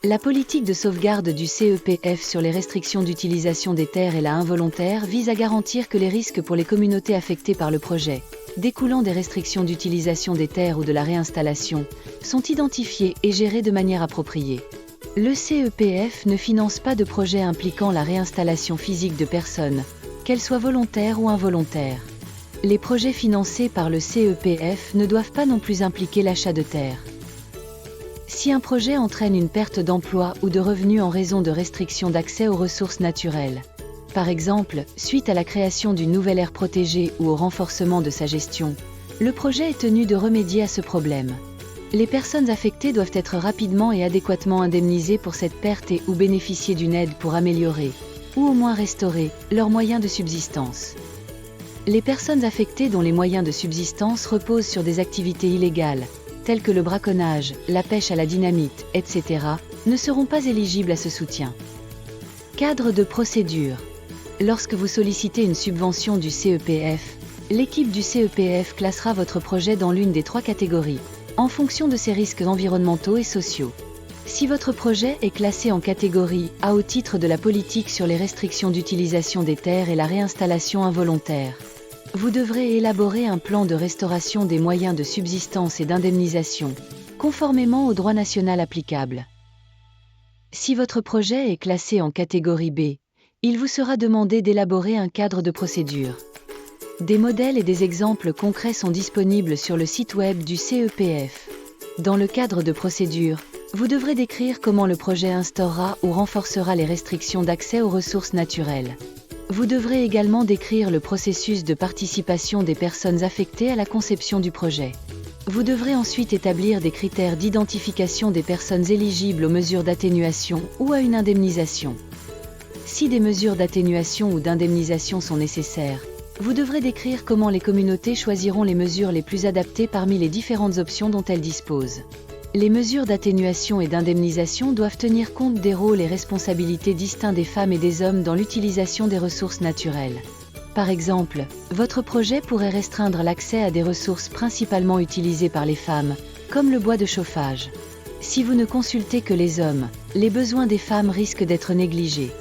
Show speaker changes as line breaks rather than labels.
La politique de sauvegarde du CEPF sur les restrictions d'utilisation des terres et la involontaire vise à garantir que les risques pour les communautés affectées par le projet, découlant des restrictions d'utilisation des terres ou de la réinstallation, sont identifiés et gérés de manière appropriée. Le CEPF ne finance pas de projets impliquant la réinstallation physique de personnes, qu'elles soient volontaires ou involontaires. Les projets financés par le CEPF ne doivent pas non plus impliquer l'achat de terres. Si un projet entraîne une perte d'emploi ou de revenus en raison de restrictions d'accès aux ressources naturelles, par exemple, suite à la création d'une nouvelle aire protégée ou au renforcement de sa gestion, le projet est tenu de remédier à ce problème. Les personnes affectées doivent être rapidement et adéquatement indemnisées pour cette perte et ou bénéficier d'une aide pour améliorer, ou au moins restaurer, leurs moyens de subsistance. Les personnes affectées dont les moyens de subsistance reposent sur des activités illégales, telles que le braconnage, la pêche à la dynamite, etc., ne seront pas éligibles à ce soutien. Cadre de procédure. Lorsque vous sollicitez une subvention du CEPF, l'équipe du CEPF classera votre projet dans l'une des 3 catégories, en fonction de ses risques environnementaux et sociaux. Si votre projet est classé en catégorie A au titre de la politique sur les restrictions d'utilisation des terres et la réinstallation involontaire, vous devrez élaborer un plan de restauration des moyens de subsistance et d'indemnisation, conformément au droit national applicable. Si votre projet est classé en catégorie B, il vous sera demandé d'élaborer un cadre de procédure. Des modèles et des exemples concrets sont disponibles sur le site web du CEPF. Dans le cadre de procédure, vous devrez décrire comment le projet instaurera ou renforcera les restrictions d'accès aux ressources naturelles. Vous devrez également décrire le processus de participation des personnes affectées à la conception du projet. Vous devrez ensuite établir des critères d'identification des personnes éligibles aux mesures d'atténuation ou à une indemnisation. Si des mesures d'atténuation ou d'indemnisation sont nécessaires, vous devrez décrire comment les communautés choisiront les mesures les plus adaptées parmi les différentes options dont elles disposent. Les mesures d'atténuation et d'indemnisation doivent tenir compte des rôles et responsabilités distincts des femmes et des hommes dans l'utilisation des ressources naturelles. Par exemple, votre projet pourrait restreindre l'accès à des ressources principalement utilisées par les femmes, comme le bois de chauffage. Si vous ne consultez que les hommes, les besoins des femmes risquent d'être négligés.